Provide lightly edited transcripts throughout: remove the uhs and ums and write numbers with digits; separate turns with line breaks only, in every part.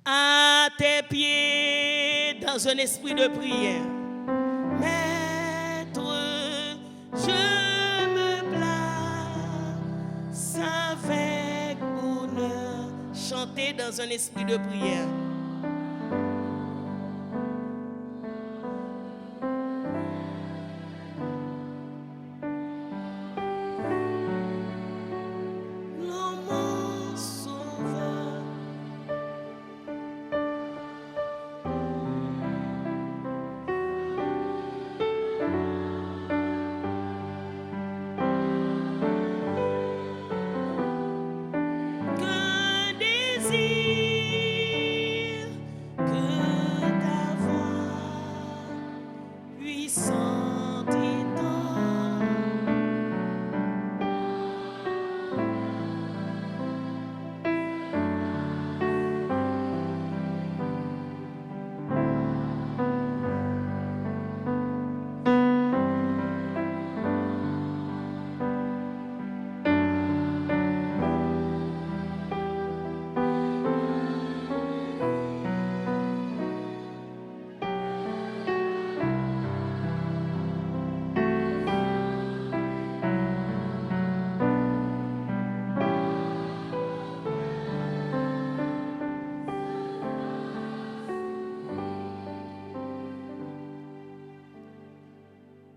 à tes pieds dans un esprit de prière. Maître, je me place avec bonheur. Chantez dans un esprit de prière.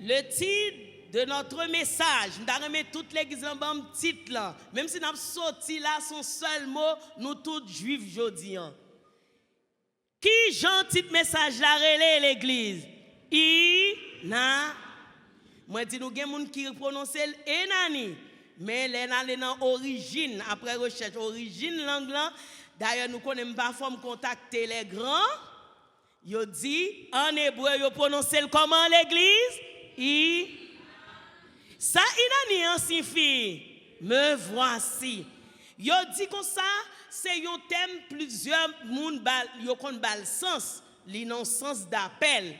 Le titre de notre message, nous avons mis toute l'église en bas titre là. Même si nous avons sorti là son seul mot, nous tous juifs aujourd'hui. Qui gentil message la relais l'église? Moi dis nous gen moun qui prononce enani, mais l'enani dans origine après recherche origine langue là. D'ailleurs nous connaissons pas forme contacter les grands. Yo dit en hébreu yo prononce comment l'église? Ça inani signifie me voici. Yo dit comme ça, c'est un thème plusieurs moun bal yo kon bal sens, li non sens d'appel.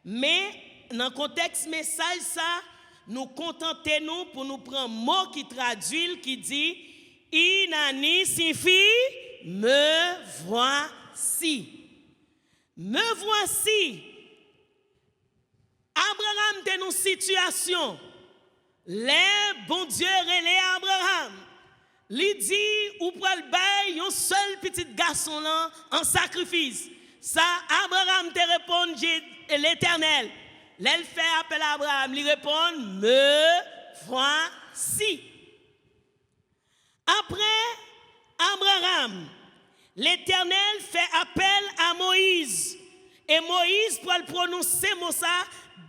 Mais dans le contexte message ça, nous contentons pour nous prendre mot qui traduit qui dit inani signifie me voici. Me voici. Abraham était dans une situation. Les bon Dieu relè Abraham. Li dit ou pral bay un seul petit garçon là en sacrifice. Ça Abraham te répond l'Éternel. L'elle fait appel à Abraham, lui répond me voici. Après Abraham, l'Éternel fait appel à Moïse. Et Moïse pour le prononcer mot ça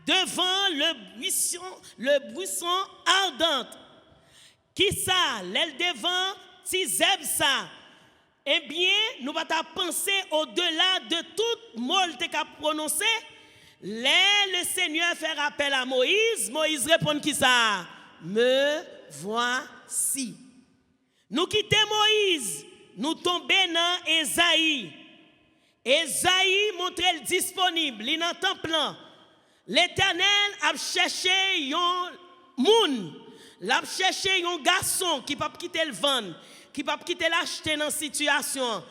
devant le buisson ardent. Qui ça? L'aile devant Tizeb ça. Eh bien, nous va penser au-delà de tout mot que tu as prononcé. Le Seigneur fait appel à Moïse. Moïse répond qui ça? Me voici. Nous quittons Moïse. Nous tombons dans Esaïe. Esaïe montre le disponible. Il n'entend plan. L'Éternel a cherché un moun, l'a cherché un garçon qui peut quitter le vendre, qui peut quitter l'acheter dans situation.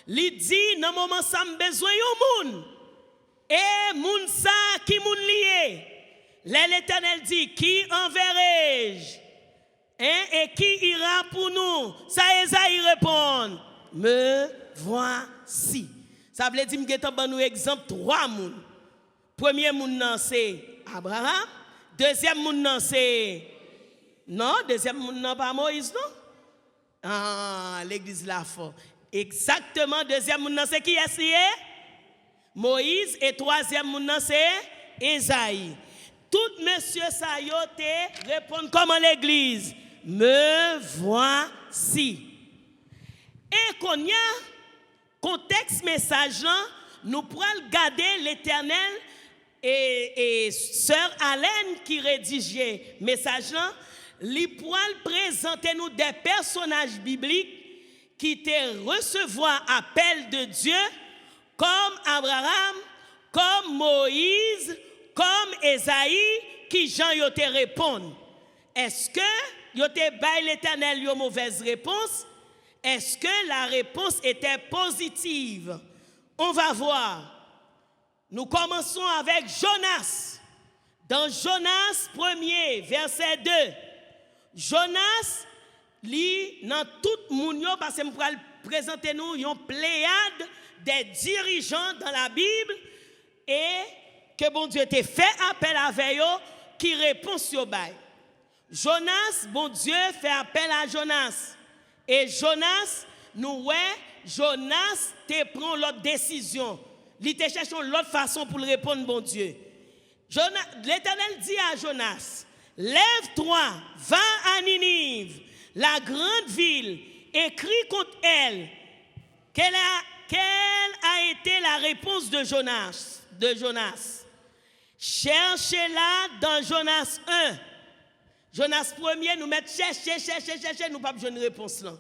Il dit dans moment ça me besoin un moun. Et moun ça qui moun lié. L'Éternel dit qui enverrai-je? Et qui ira pour nous? Ça Esaïe répond, me voici. Ça veut dire que nous avons exemple trois moun. Premier moun nan c'est Abraham, deuxième moun nan c'est non, deuxième moun nan pas Moïse non. Ah, l'église la fort. Exactement, deuxième moun nan c'est qui est Moïse et troisième moun nan c'est Esaïe. Tout monsieur sa yo te répondent comment l'église me voici. Et qu'on y a contexte message là, nous pourrons garder l'Éternel et sœur Alain qui rédigeait message là, lui pourront présenter nous des personnages bibliques qui te recevoir appel de Dieu comme Abraham, comme Moïse, comme Esaïe qui Jean yo te répondent. Est-ce que yo te bail l'Éternel une mauvaise réponse? est-ce que la réponse était positive? On va voir. Nous commençons avec Jonas. Dans Jonas 1er, verset 2. Jonas lit dans tout le monde, parce que je vais présenter nous une pléiade des dirigeants dans la Bible et que bon Dieu t'a fait appel avec eux qui répond sur bail. Jonas, bon Dieu fait appel à Jonas. Et Jonas, nous Jonas te prend l'autre décision. Il te cherche l'autre façon pour répondre, bon Dieu. L'Éternel dit à Jonas, lève-toi, va à Ninive, la grande ville, écris contre elle. Quelle a été la réponse de Jonas? Cherchez-la dans Jonas 1. Jonas 1er, nous mettons chercher, nous pas besoin de réponse là.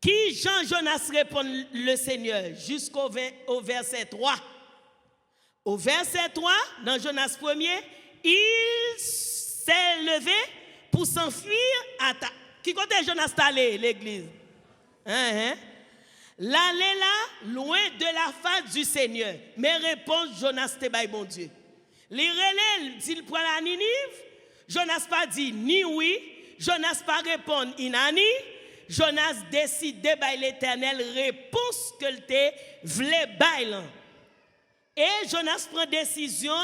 Qui Jonas répond le Seigneur jusqu'au verset 3. Au verset 3, dans Jonas 1er, il s'est levé pour s'enfuir à Qui côté Jonas allé l'église? L'aller là, loin de la face du Seigneur. Mais réponse Jonas te bail bon Dieu. Les relais, s'il prend la Ninive, Jonas pas dit ni oui, Jonas pas répond inani. Jonas décide de bail l'Éternel réponse que te voulait bail. Et Jonas prend décision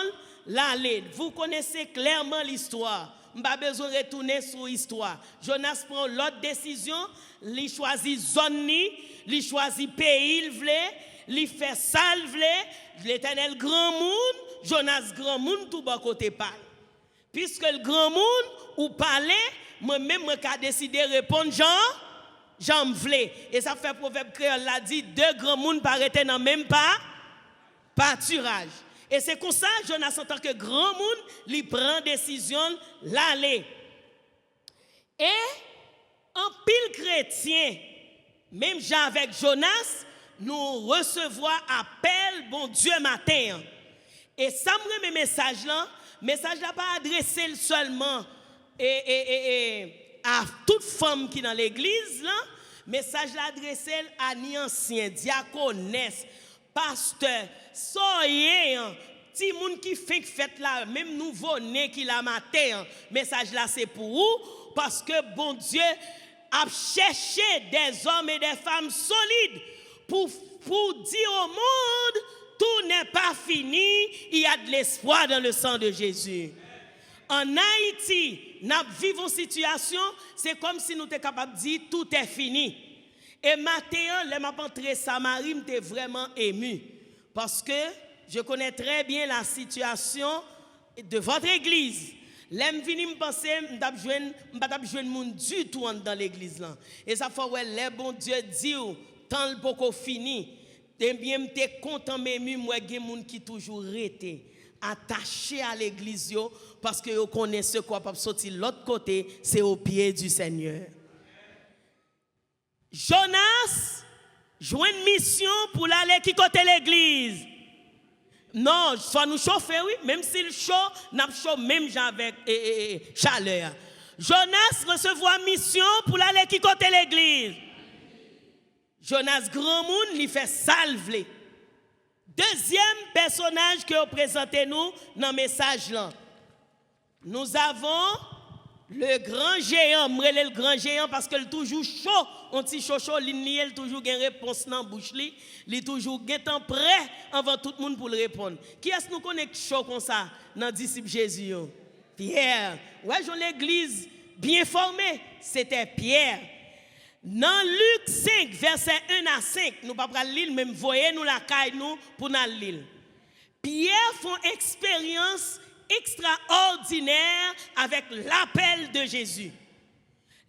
l'aller. Vous connaissez clairement l'histoire. M'pas besoin de retourner sur l'histoire. Jonas prend l'autre décision, il choisit zone ni, il choisit pays, il fait ça, l'Éternel grand monde, Jonas grand monde tout bas côté parle. Puisque le grand monde ou parler, moi-même j'ai décidé de répondre Jean vle. Et ça fait proverbe créole l'a dit deux grands monde paraîtraient dans même pas pâturage. Et c'est comme ça Jonas en tant que grand monde, il prend décision l'aller. Et en pile chrétien, même Jean avec Jonas, nous recevons appel bon Dieu matin. Et ça me remet message là pas adressé seulement à toute femme qui est dans l'église là, message là adressé à ni ancien diaconesse, pasteur, soyez ti moun qui fait fête là, même nouveau-né qui la matin, message là c'est pour vous parce que bon Dieu a cherché des hommes et des femmes solides pour dire au monde tout n'est pas fini, il y a de l'espoir dans le sang de Jésus. En Haïti, nous vivons une situation, c'est comme si nous étions capables de dire tout est fini. Et maintenant, les m'entré Samarie, m'étais vraiment ému parce que je connais très bien la situation de votre église. L'aime vini me penser m'pas joindre monde du tout dans l'église là. Et ça fait ouais les bon Dieu dit tant le poko fini. Et bien m'étais content m'ému moi gen monde qui toujours resté attaché à l'église yo parce que yo connaît ce quoi pas sortir l'autre côté, c'est au pied du Seigneur. Jonas joue une mission pour aller qui côté l'église. Non, soit nous chauffer oui, même s'il chaud, n'a chaud même avec chaleur. Jonas recevoir mission pour aller qui côté l'église. Jonas grand monde lui fait salver. Deuxième personnage que vous présentez nous dans le message là. Nous avons le grand géant, le grand géant parce que toujours chaud, on petit chaud, il toujours une réponse dans la bouche, il toujours un temps prêt avant tout le monde pour le répondre. Qui est-ce que nous connaissons chaud comme ça dans le disciple Jésus? Pierre. Ouais, j'ai l'église bien formée, c'était Pierre. Dans Luc 5, verset 1 à 5, nous ne pouvons pas lire, même voyez nous la caille nous pour nous lire. Pierre font expérience extraordinaire avec l'appel de Jésus.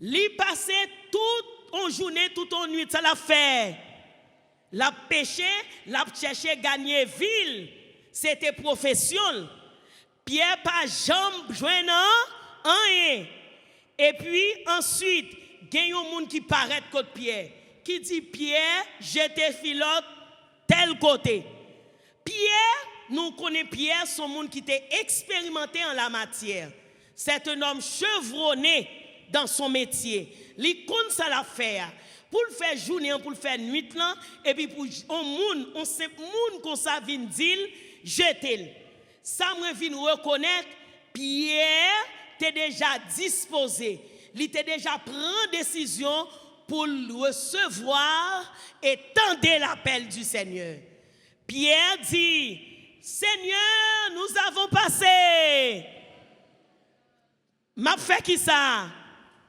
Il passait toute en journée, toute en nuit, ça l'a fait. L'a péché, l'a cherché gagner ville. C'était profession. Pierre pas jambe joignant rien. Et puis ensuite, il y a un monde qui paraît contre Pierre, qui dit Pierre, j'étais filote tel côté. Pierre, nous connaissons Pierre, son monde qui était expérimenté en la matière. C'est un homme chevronné dans son métier. Il connaît ça l'affaire. Pour le faire journée, pour le faire nuit, et puis pour on sait moun qu'on ça vient dire, jeter. Ça me vient reconnaître, Pierre t'es déjà disposé, il était déjà prend décision pour recevoir et tendre l'appel du Seigneur. Pierre dit, Seigneur, nous avons passé. M'a fait qui ça?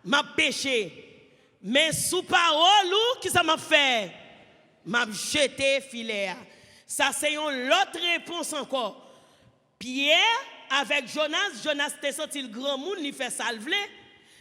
M'a péché. Mais sous parole, qui ça m'a fait? M'a jeté filet. Ça, c'est une autre réponse encore. Pierre, avec Jonas t'est sorti le grand monde, il fait salver.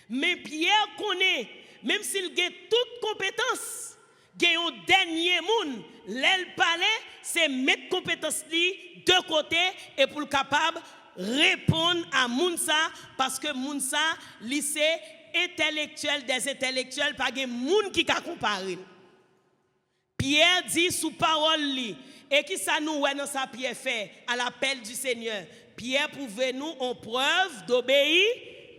Mais Pierre connaît, même s'il a toute compétence, il y a un dernier monde. L'aile palais, c'est mettre compétence de côté et pour le capable répondre à Mounsa, parce que Mounsa, lycée intellectuel des intellectuels, pas de monde qui a comparé. Pierre dit sous parole li, et qui ça nous ouais dans sa Pierre fait à l'appel du Seigneur. Pierre prouve nous en preuve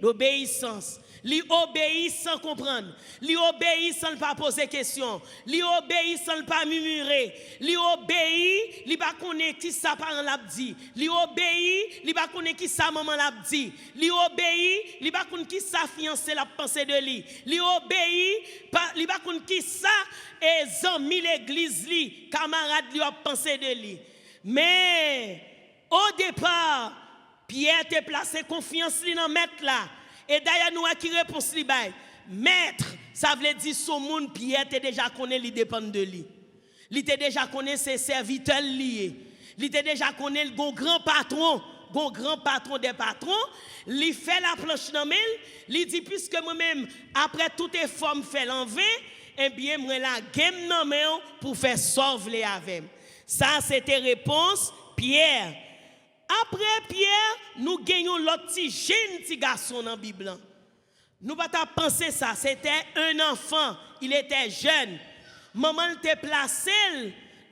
d'obéissance. Li obéit sans comprendre. Li obéit sans ne pas poser question. Li obéit sans ne pas murmurer. Li obéit, li pas connaître qui ça parent l'a dit. Li obéit, li pas connaître qui ça maman l'a dit. Li obéit, li pas connaître qui ça fiancé l'a pensé de lui. Li obéit, li pas connaître qui ça et amis l'église li, camarade lui a pensé de lui. Mais au départ, Pierre t'a placé confiance li dans maître là. Et d'ailleurs, nous avons qui réponse li bay. Maître, ça veut dire son monde Pierre te déjà connaît, il dépend de lui. Il te déjà connaît ses serviteurs liés. Il te déjà connaît le grand patron des patrons. Il fait la planche dans mail, il dit puisque moi-même après tout effort me fait l'enlever, eh bien moi la game dans main pour faire sauver avec. Ça c'était réponse Pierre. Après Pierre, nous gagnons l'autre petit garçon dans la Bible. Nous pas penser ça, c'était un enfant, il était jeune. Maman était placé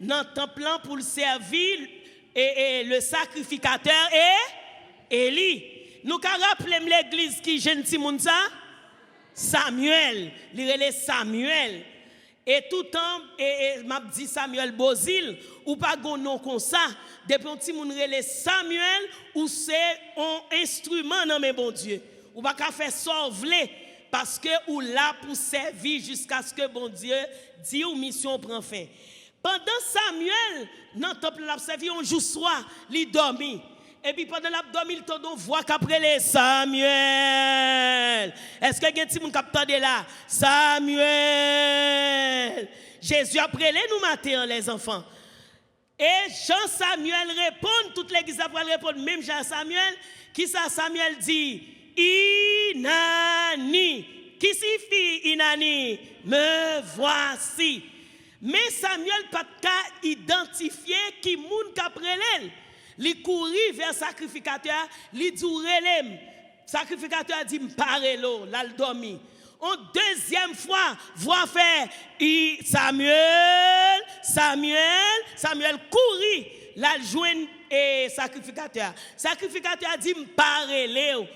dans le temple pour le servir et le sacrificateur et Élie. Nous avons rappelé l'église qui jeune Timonza Samuel, il relève Samuel. Et tout le temps, m'a dit Samuel Bozil, ou pas gon nom comme ça, depuis un petit moun relève Samuel, ou c'est un instrument dans mes bon Dieu. Ou pas qu'à faire sauver, parce que ou là pour servir jusqu'à ce que bon Dieu dit ou mission prend fin. Pendant Samuel, dans le temple, il a servi un jour soir, il dormi. Et puis pendant l'abdomen, il t'entend voix qu'après les Samuel. Est-ce que quelqu'un qui capte de là? Samuel. Jésus après les nous matin les enfants. Et Jean Samuel répond, toute l'église après répondre, même Jean Samuel, qui ça Samuel dit? Inani. Qui signifie Inani? Me voici. Mais Samuel pas identifier qui moun qu'après l'elle. Li courir vers sacrificateur, li dit relèm. Sacrificateur dit m'parelo, là le dormi. En deuxième fois, voix fait Samuel courir, là le joindre et sacrificateur. Sacrificateur dit m'parelo.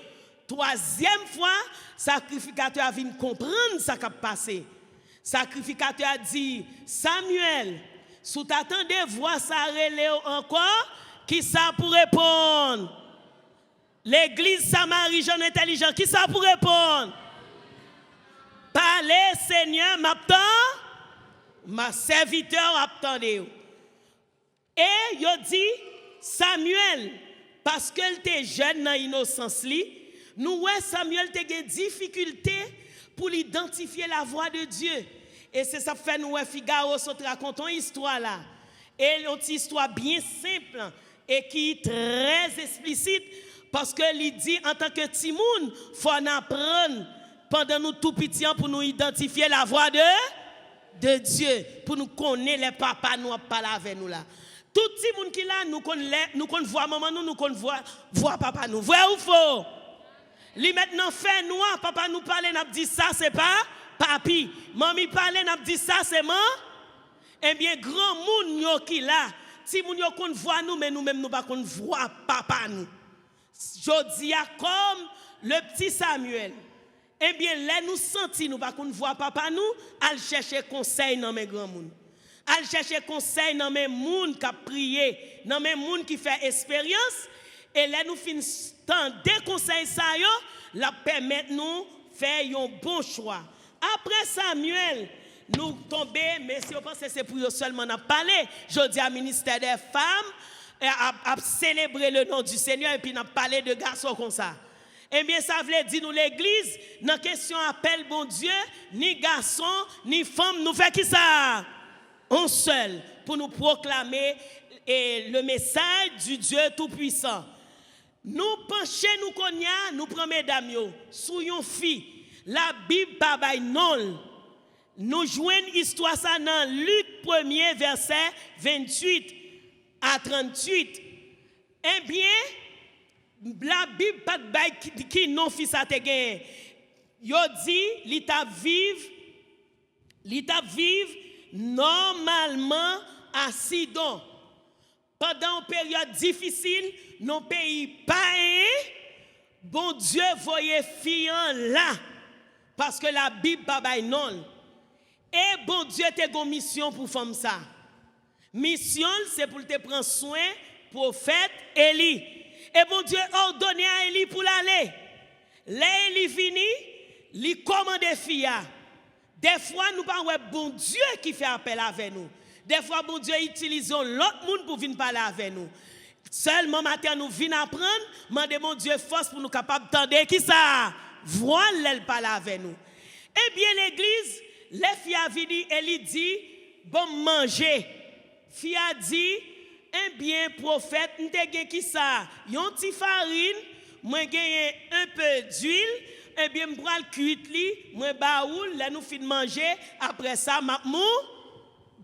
Troisième fois, sacrificateur vient comprendre ça qui a passé. Sacrificateur dit Samuel, sous t'attendez voix ça relève encore. Qui ça pour répondre? L'église Samarie, jeune intelligent, qui ça pour répondre? Parlez, Seigneur, m'attend, ma serviteur attendez. Et il dit, Samuel, parce qu'elle était jeune dans l'innocence, nous, Samuel, a des difficultés pour identifier la voix de Dieu. Et c'est ça fait nous, Figaro, racontons une histoire là. Et une histoire bien simple. Et qui est très explicite parce que il dit en tant que timoun, faut en apprendre pendant nous tout petits pour nous identifier la voix de Dieu, pour nous connaître les papas nous parler avec nous là. Tout timoun qui là nous connaît voir maman nous connaît voir papa nous. Vrai ou faux? Li maintenant fait noir papa nous parler n'a dit ça c'est pas papi, mamie parler n'a dit ça c'est maman. Eh bien grand monde yo qui là si moun yo kon voit nous mais nous même nous pas kon voit papa nous. Jodi a comme le petit Samuel Eh bien, là, nous sentons, nous, pas qu'on voit papa nous, à chercher conseil dans mes grands monde. À chercher conseil dans mes monde qui a prié, dans mes monde qui fait expérience. Et là, nous finissons des conseils, ça, la permettre nous faire un bon choix. Après Samuel, nous tombons, mais si vous pensez que c'est pour eux seulement à parler, je dis à ministère des femmes, à célébrer le nom du Seigneur et puis à parler de garçons comme ça. Eh bien, ça veut dire nous l'église, dans la question appel bon Dieu, ni garçon, ni femme, nous fait qui ça? On seul, pour nous proclamer le message du Dieu Tout-Puissant. Nous penchons, nous connaissons, nous prenons mesdames, sous une fille, la Bible pas non. Nous joignons l'histoire ça dans Luc 1er, verset 28 à 38. Eh bien, la Bible pas de qui non fils a te gagné. Yo dit l'état vive normalement à Sidon. Pendant une période difficile, nos pays païens, bon Dieu voyait fiant là parce que la Bible pas non. Et bon Dieu te gon mission pour femme ça. Mission c'est pour te prendre soin prophète Élie. Et bon Dieu ordonné à Élie pour l'aller. Là Élie fini, lui commande fia. Des fois nous pas bon Dieu qui fait appel avec nous. Des fois bon Dieu utilise l'autre monde pour venir parler avec nous. Seulement matin nous venons apprendre, demander bon Dieu force pour nous capable d'entendre qui ça voile elle parler avec nous. Eh bien l'église, les filles a venu Élie dit bon manger. Fille a dit eh bien, prophète, nous avons qui ça? Yon ti farine, moi gagne un peu d'huile, eh bien, je prends le cuit li, moi baoul, là nous fin manger, après ça, mou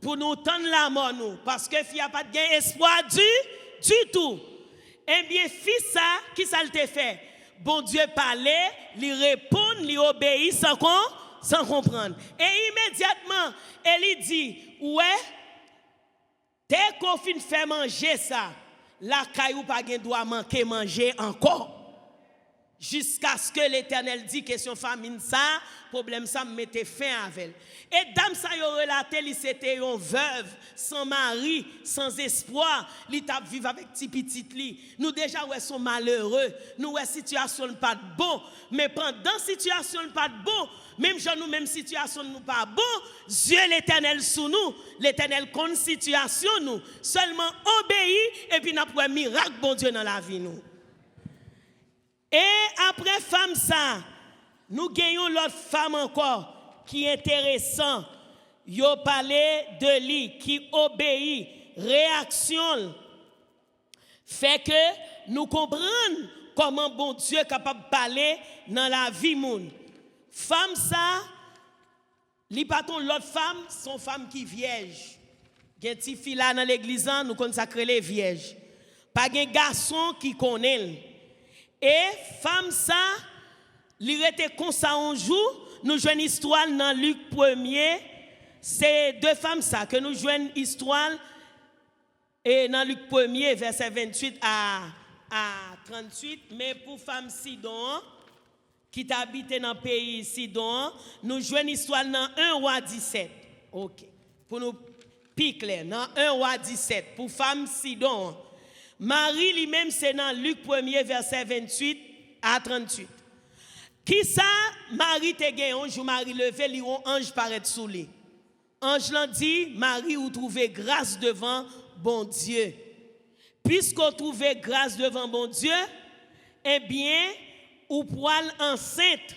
pour nous tendre la mort nous, parce que fille a pas de espoir du tout. Eh bien, fils ça, qui ça le te fait? Bon Dieu parlait, lui répond, lui obéit sans comprendre. Et immédiatement, elle dit, ouais, dès qu'on fin fait manger ça, la caillou pas gen doit manquer manger encore. Jusqu'à ce que l'Éternel dit question famine ça, problème ça mettait fin avec elle. Et dame ça yo relaté, li c'était une veuve sans mari, sans espoir, li t'a vivre avec petit petit li. Nous déjà ouais sont malheureux, nous ouais situation pas bon, mais pendant situation pas bon, même gens nous même situation nous pas bon, Dieu l'Éternel sous nous, l'Éternel connaît situation nous, seulement obéir et puis n'a pas miracle bon Dieu dans la vie nous. Et après femme ça, nous gagnons l'autre femme encore qui est intéressant. Yo parlé de lui qui obéit, réaction fait que nous comprenons comment bon Dieu est capable de parler dans la vie monde. Femme ça, li paton l'autre femme, son femme qui vierge. Gen ti fille là dans l'église nous consacrer les vierges. Pas gen garçon qui connaît. Et femme ça, li rete comme ça un jour, nous jouons une histoire dans Luc 1er, c'est deux femmes ça que nous jouons une histoire et dans Luc 1er verset 28 à 38, mais pour femme Sidon qui t'habite dans le pays Sidon, nous jouons une histoire dans 1 roi 17. OK. Pour nous piquer dans 1 roi 17 pour femme Sidon. Marie lui-même, c'est dans Luc 1er, verset 28 à 38. Qui ça, Marie te gagné un jour, Marie levé, li un ange paraît sous lui. Ange l'a dit, Marie, vous trouvez grâce devant bon Dieu. Puisqu'on trouvez grâce devant bon Dieu, eh bien, ou poil enceinte.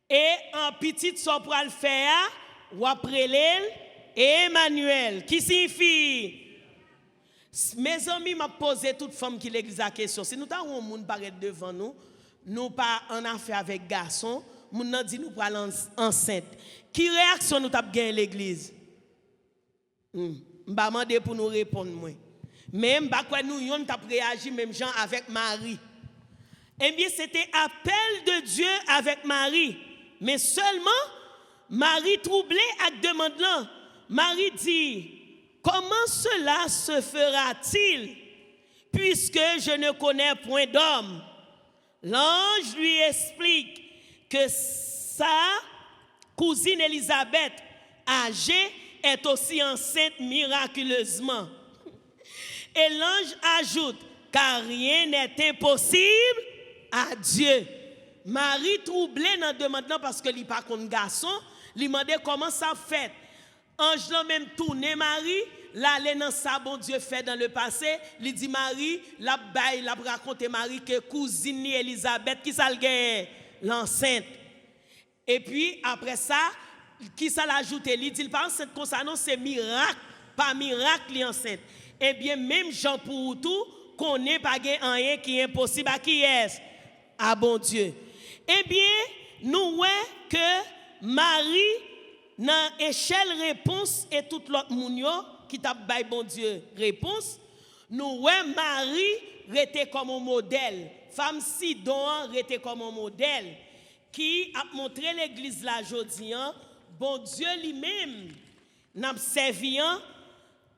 Et en petite so poil faire, ou après l'elle, et Emmanuel, qui signifie. Mes amis m'ont posé toute femme qui l'église la question. Si nous avons un monde paraît devant nous, nous pas en affaire avec garçon, nous n'a dit nous pas enceinte. Qui réaction nous t'a gagné l'église? M'ba demander pour nous répondre moi. Même pas quoi nous yon t'a réagi même gens avec Marie. Eh bien c'était appel de Dieu avec Marie, mais seulement Marie troublée avec demande là. Marie dit comment cela se fera-t-il puisque je ne connais point d'homme? L'ange lui explique que sa cousine Élisabeth, âgée, est aussi enceinte miraculeusement. Et l'ange ajoute, car rien n'est impossible à Dieu. Marie troublée dans demandant parce que il pas contre garçon, lui demandait comment ça fait. Ange là même tourné Marie, l'aller dans ça bon Dieu fait dans le passé, lui dit Marie, la baille, la raconter Marie que cousine Élisabeth qui ça l'enceinte. Et puis après ça, qui ça l'ajoute, il dit pas enceinte comme ça non, c'est miracle, pas miracle li enceinte. Eh bien même Jean pour tout connaît pas rien qui est impossible à qui est à bon Dieu. Eh bien nous voyons que Marie dans échelle réponse et tout l'autre moun qui t'a bail bon Dieu réponse, nous voyons Marie était comme un modèle, femme Sidon était comme un modèle qui a montré l'église la jodi bon Dieu lui-même n'a servi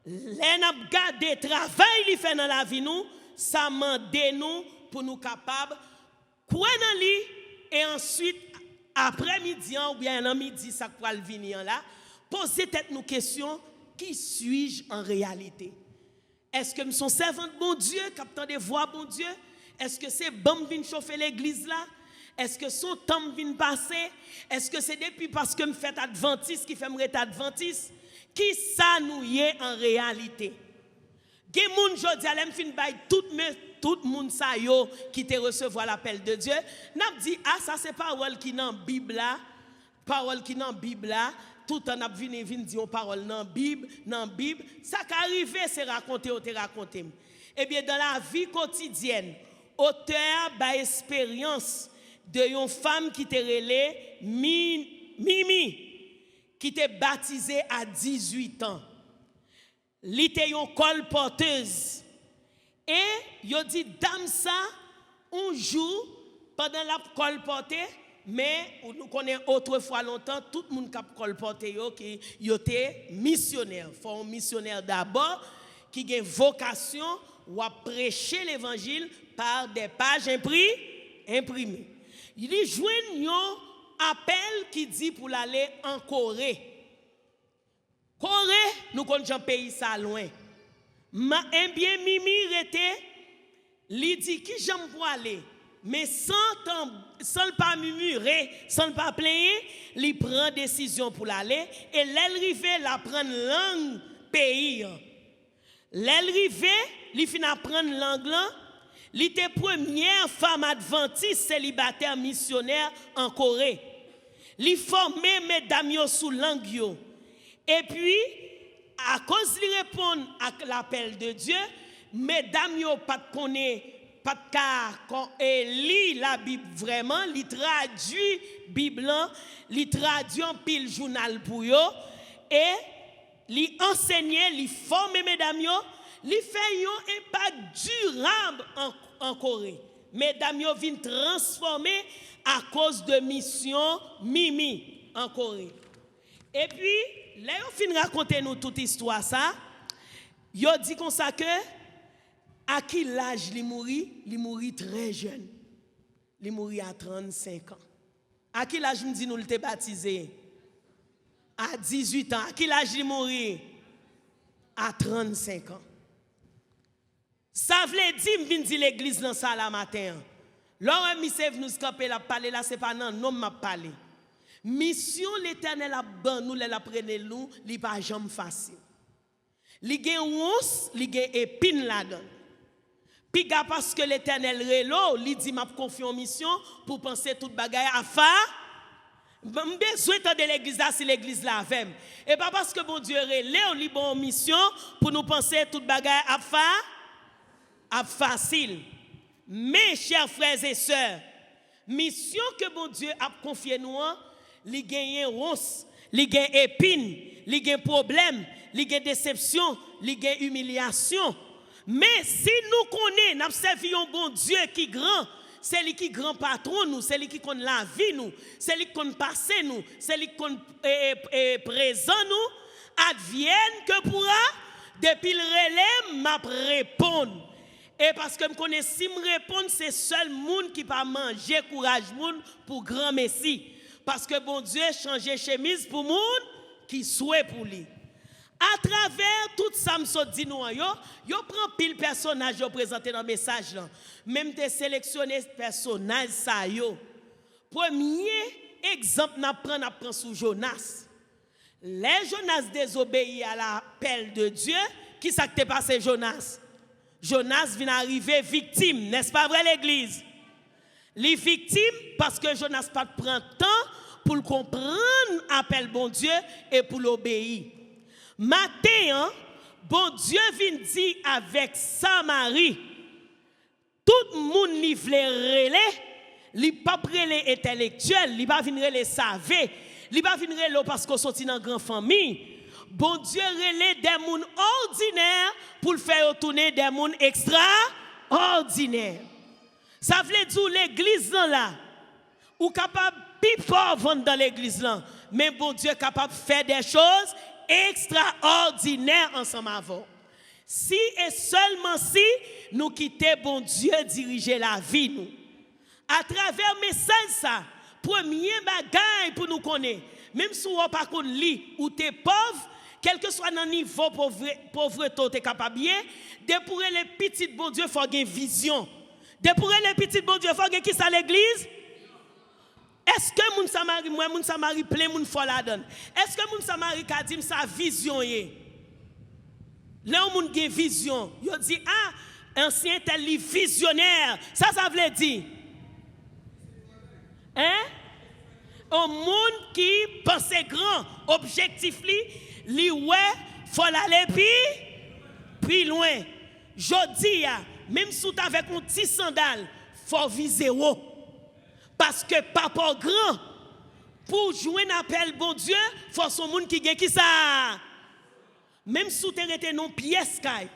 les n'a gardé travail li fait dans la vie nous, ça mande nous pour nous capables quoi dans lui et ensuite après-midi ou bien en midi ça va venir là poser tête nous question qui suis-je en réalité? Est-ce que je suis servant de bon Dieu captant des voix bon Dieu? Est-ce que c'est bon vient chauffer l'église là? Est-ce que son temps vient passer? Est-ce que c'est depuis parce que je fais adventiste qui fait me être adventiste? Qui ça nous y est en réalité? Gen moun jodi a lem fin bay tout le monde ça yo qui te recevoir l'appel de Dieu, n'a dit ah ça c'est parole qui dans Bible là, parole qui dans Bible là, tout en a vinn dire parole dans Bible, ça qui arrivé c'est raconter ou te raconter. Eh bien dans la vie quotidienne, auteur ba expérience de une femme qui te relé Mimi qui te baptisée à 18 ans. Li te yon colporteuse. Et yo dit dame ça un jour pendant la colporter mais nous connaissons autrefois longtemps tout le monde qui colporter yo qui yo té missionnaire, faut un missionnaire d'abord qui a vocation ou à prêcher l'évangile par des pages imprimées. Il y joine un appel qui dit pour aller en Corée. Corée, nous connaissons un pays ça loin. Eh bien, Mimi était, lui dit qui j'aime pour aller, mais sans pas murmurer, sans pas plaindre, il prend décision pour aller et l'elrivé la prendre langue pays. L'elrivé, il finit apprendre langue là, il était première femme adventiste célibataire missionnaire en Corée. Il formait mesdames yo sous langue yo. Et puis à cause de répondre à l'appel de Dieu, mesdames yo pas connaît pas de car et lit la Bible vraiment, li traduit Bible, li traduit en pile journal pour yo et li enseigner, li former mesdames yo, li fait un impact durable en Corée. Mesdames yo vinn transformer à cause de mission Mimi en Corée. Et puis là on fin raconter nous toute histoire ça. Yo dit comme ça que à qui l'âge il mourit très jeune. Il mourit à 35 ans. À qui l'âge me dit nous le baptisé? À 18 ans. À qui l'âge il mourit? À 35 ans. Ça veut dire me dit l'église dans ça la matin. Lorsque monsieur venu nous camper la parler là c'est pas non non m'a parler. Mission l'Éternel a ban nous la prendre nous, li pas jamais facile. Li gen once, li gen épine là-dedans. Puis parce que l'Éternel relo, li dit m'a confié en mission pour penser toute bagaille à faire. Besoin de l'église là si l'église là avec. Et pas parce que bon Dieu relo li bon mission pour nous penser toute bagaille à faire à facile. Mes chers frères et sœurs, mission que bon Dieu a confié nous, li gagne ronce, li gagne épine, li gagne problème, li gagne déception, li gagne humiliation. Mais si nous connaissons, nous servi un bon Dieu qui grand, c'est lui qui grand patron nous, c'est lui qui connaît la vie nous, c'est lui qui connaît passé nous, c'est lui qui connaît présent nous, advienne que pourra, depuis le relais m'a répondre. Et parce que je connais, si je réponds, c'est seul monde qui va manger courage monde pour grand Messie. Parce que bon Dieu changé chemise pour monde qui souhaite pour lui. À travers tout ça, je dis nous, yo prend pile personnage yo présenté dans le message là. Même te sélectionner personnage ça yo. Premier exemple n'a prend sous Jonas. Les Jonas désobéit à l'appel de Dieu. Qui ça qui passé Jonas? Jonas vient arriver victime, n'est-ce pas vrai l'église? Les victimes parce que Jonas pas prend temps pour comprendre l'appel bon Dieu et pour l'obéir. Matin, bon Dieu vient dire avec Samarie, tout le monde li vle relé, li pas relé intellectuel, li pas venir relé savé, li pas venir relé parce qu'on sorti dans grande famille. Bon Dieu relé des monde ordinaires pour le faire tourner des monde extraordinaires. Ça veut dire l'église là, ou capable plus pauvre dans l'église là, mais bon Dieu est capable de faire des choses extraordinaires ensemble avant. Si et seulement si nous quittons bon Dieu diriger la vie nous. À travers message ça, premier bagage pour nous connaître, même si on pas qu'on lit ou t'es pauvre, quel que soit dans niveau pauvreté t'es capable bien, de pour les petits bon Dieu faut une vision. De pour les petits bon Dieu faut qui ça l'église? Est-ce que moun Samari moi moun Samari plein moun fol la donne? Est-ce que moun Samari ka dit sa vision yé? Là moun gen vision, yo dit ah ancien tel li visionnaire. Ça veut dire hein? Un monde qui pense grand, objectif li ouais, faut aller puis loin. Jodi a même si tu avec un petit sandal, faut viser haut. Parce que papa grand pour jouer un appel bon Dieu, faut son monde qui gagne qui ça. Même si tu es non pièce kay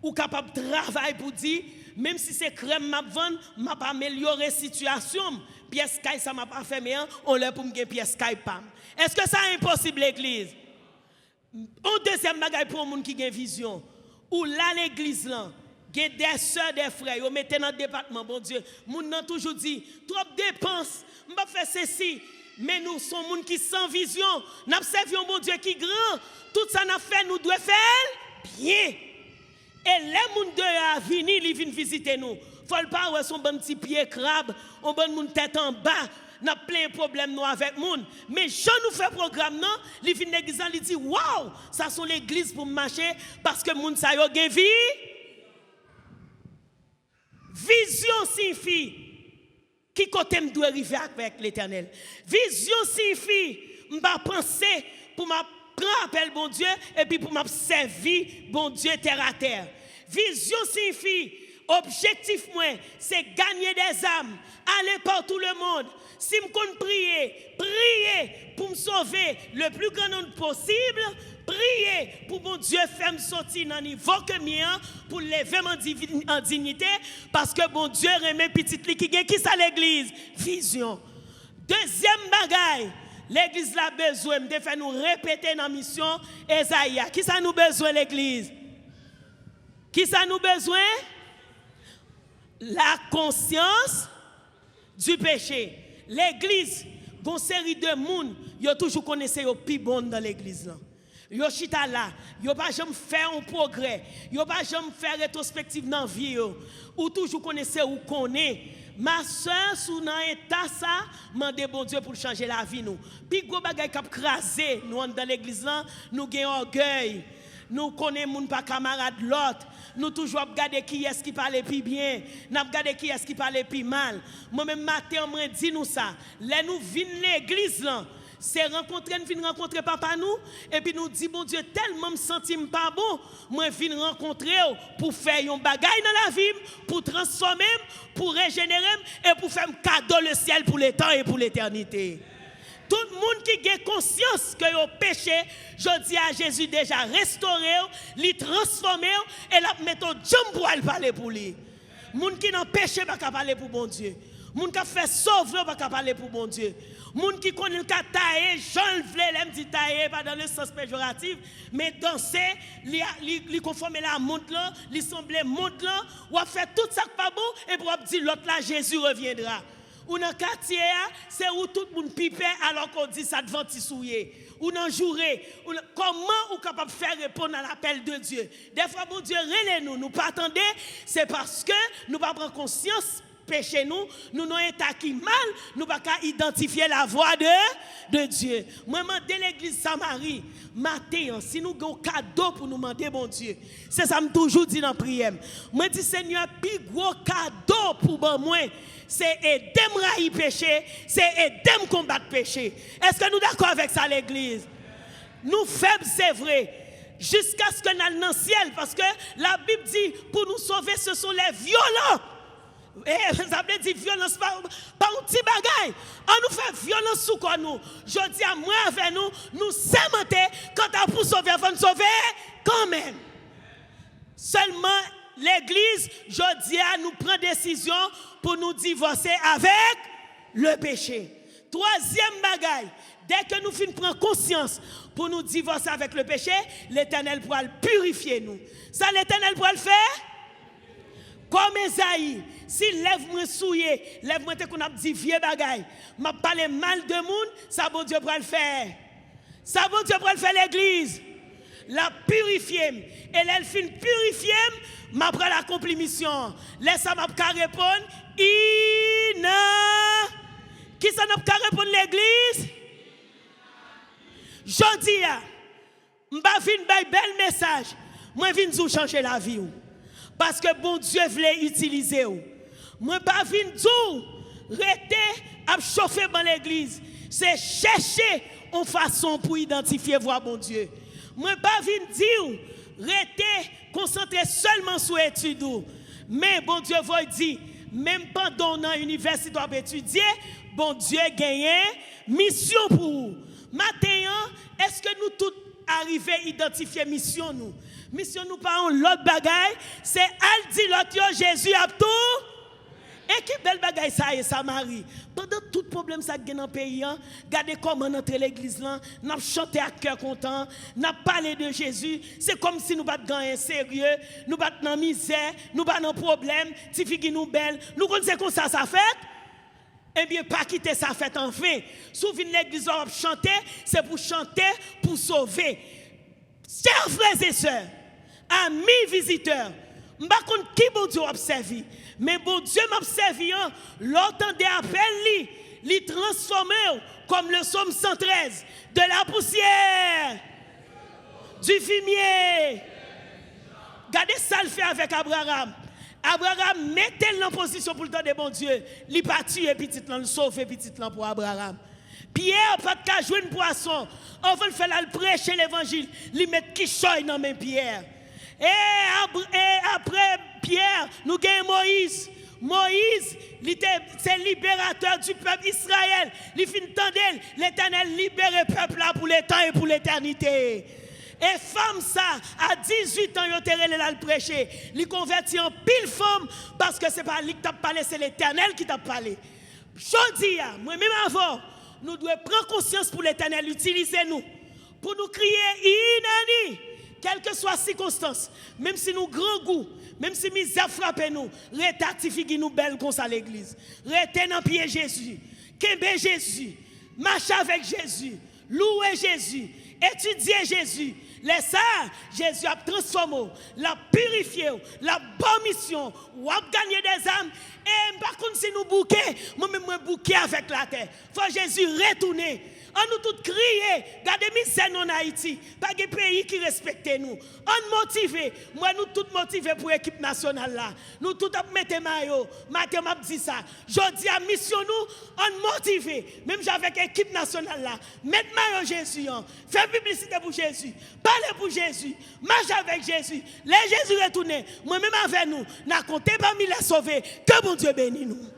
ou capable de travailler pour dire même si c'est crème m'a vendre, m'a pas améliorer situation, pièce kay ça m'a pas fait bien, on leur pour me gagner pièce kay pam. Est-ce que ça est impossible l'église? Un deuxième bagage pour un monde qui gagne vision ou là l'église là des sœurs, des frères, ils mettent dans le département, bon Dieu. Moun nan toujours dit, trop dépenses, m'pa faire ceci. Mais nous sommes moun qui sans vision. Nous observons bon Dieu qui grand. Tout ça n'a fait, nous devons faire bien. Et les moun de venir, ils viennent visiter nous. Faut pas ouais son bon petit pied crabe, on bon moun tête en bas. N'a plein de problèmes nous avec moun. Mais je nous fais programme non, ils viennent l'église, ils disent waouh, ça sont l'église pour marcher parce que moun sa yo gen vie. Vision signifie qui côté me doit arriver avec l'Éternel. Vision signifie m'pa penser pour m'a prendre appel bon Dieu et puis pour m'a servir bon Dieu terre à terre. Vision signifie objectif moi c'est gagner des âmes, aller par tout le monde. Si me compte prier pour me sauver le plus grand nombre possible. Priez pour mon Dieu faire me sortir dans le niveau que mien pour lever en dignité parce que mon Dieu remet petite li qui ça l'église vision. Deuxième bagaille, l'église a besoin de faire nous répéter dans la mission Esaïa. Qui ça nous besoin l'église? Qui ça nous besoin? La conscience du péché. L'église, une série de monde, yo toujours connaissez yo pi bon dans l'église là. Yo chita là, yo pas jamais faire un progrès, yo pas jamais faire rétrospective dans vie yo. Ou toujours connaissez ou connaît. Ma soeur sous dans état ça, mandez bon Dieu pour changer la vie nous. Puis gros bagay k'ap craser nous dans l'église là, nous gain orgueil. Nous connaissons moun pas camarade l'autre. Nous toujours regarder qui est-ce qui parle plus bien, n'a regarder qui est-ce qui parle plus mal. Moi même matin moi dit nous ça. Là nous vinn l'église là. C'est rencontrer, nous venons rencontrer papa nous, et puis nous dit, bon Dieu, tellement me sentis pas bon, moi viens rencontrer pour faire un bagaille dans la vie, pour transformer, pour régénérer, et pour faire un cadeau le ciel pour le temps et pour l'éternité. Tout le monde qui a conscience que le péché, je dis à Jésus déjà restauré, lui transformé, et la mettre au jambes pour aller parler pour lui. Monde qui n'a péché pas parler pour bon Dieu. Moun qui fait sauver pas parler pour bon Dieu. Moun qui connaît le tailler, Jean vle l'aime dit tailler pas dans le sens péjoratif, mais danser, li conformer la montre là, li sembler montre là, ou a fait tout ça pas bon et pour dire l'autre là Jésus reviendra. Ou dans quartier c'est où tout le monde pipe alors qu'on dit ça devant tisouiller. Ou dans jourée, comment ou capable faire répondre à l'appel de Dieu. Des fois bon Dieu relève nous pas attendre, c'est parce que nous pas prendre conscience péché nous n'avons état qui mal, nous pas identifier la voix de Dieu. Moi demander l'église Samarie matin si nous avons un cadeau pour nous demander bon Dieu. C'est ça me toujours dit dans prière. Moi dis Seigneur plus gros cadeau pour moi c'est aider à railler péché, c'est aider à combattre péché. Est-ce que nous d'accord avec ça l'église? Nous faibles c'est vrai. Jusqu'à ce que nous allions dans le ciel parce que la Bible dit pour nous sauver ce sont les violents. Et ça veut dire violence pas un petit bagaille. On nous fait violence sous quoi nous. Je dis à moi avec nous sémenter quand on pour sauver, avant de sauver quand même. Seulement l'église, je dis à nous prendre décision pour nous divorcer avec le péché. Troisième bagaille, dès que nous finissons prendre conscience pour nous divorcer avec le péché, l'Éternel pourra le purifier nous. Ça l'Éternel pourra le faire? Comme Esaïe, si lève-moi souillé, lève-moi te qu'on a dit vieux bagaille, m'a parlé mal de monde, ça bon Dieu pourra le faire. Ça bon Dieu pourra le faire l'église. La purifier. Et elle fin purifier, m'a prend l'accompli mission. Laisse m'a ka répondre, qui ça n'a pas répondre l'église? Jodi a, m'pa vinn bay bel message. Moi vinn vous changer la vie. Parce que bon Dieu voulait utiliser ou. Moi pas vinn tout rester à chauffer dans l'église, c'est chercher une façon pour identifier voix bon Dieu. Moi pas vinn dire rester concentré seulement sur études, mais bon Dieu va dire même pendant dans l'université doit étudier, bon Dieu gagne mission pour vous. Maintenant, est-ce que nous tous arrivons à identifier mission nous? Mission nous pas l'autre bagaille, c'est elle dit l'autre Jésus a tout. Et qui belle bagaille ça et ça Marie. Pendant tout problème ça gagne dans le pays, regardez comment entrer l'église là, n'a chanté à cœur content, n'a parlé de Jésus, c'est comme si nous pas gagner sérieux, nous pas dans misère, nous pas dans problème, si figi nous belle, nous connaissons comme ça fait. Eh bien, pas quitter ça fait en vain. Souvenez l'église va chanter, c'est pour chanter, pour sauver. Chers frères et sœurs, amis visiteurs, je ne sais pas qui bon Dieu a servi, mais bon Dieu m'a servi, l'autant des appels, li transformé comme le psaume 113, de la poussière, du fumier. Regardez ça le fait avec Abraham. Abraham mettait en position pour le temps de bon Dieu. Il pas tuer petit là, il sauver petit là pour Abraham. Pierre pas de jouer une poisson. On veut le faire là, le prêcher l'évangile, il met qui choy dans mes Pierre. Et après Pierre, nous gagnons Moïse. Moïse, c'est libérateur du peuple Israël. Il fin tendel, l'Éternel libère le peuple là pour le temps et pour l'éternité. Et femme ça, à 18 ans, il a le prêcher. Il convertit en pile femme parce que ce n'est pas lui qui t'a parlé, c'est l'Éternel qui t'a parlé. Je dis, moi-même avant, nous devons prendre conscience pour l'Éternel, utiliser nous pour nous crier Inani, quelle que soit la circonstance, même si nous grand goût, même si misère frappe nous, rétatifier nous belle comme ça l'église. Restez dans pied Jésus, qu'aimer Jésus, marcher avec Jésus, louer Jésus, étudier Jésus. Laisse ça, Jésus a transformé, l'a purifié, la bonne mission, ou a gagné des âmes. Et par contre, si nous bouquons, moi-même, moi bouquer avec la terre. Faut Jésus retourner. On nous tous crier, gardez misère en Haïti, pas de pays qui respecte nous. On motivé, moi nous tous motivés pour l'équipe nationale là. Nous tous mettez maillot, matin m'a dit ça. Je dis à mission nous, on motivé, même avec l'équipe nationale là. Mettez maillot Jésus, faites publicité pour Jésus, parlez pour Jésus, marchez avec Jésus. Les Jésus retourner, moi-même avec nous, n'a compté parmi les sauvés, que bon Dieu bénisse nous.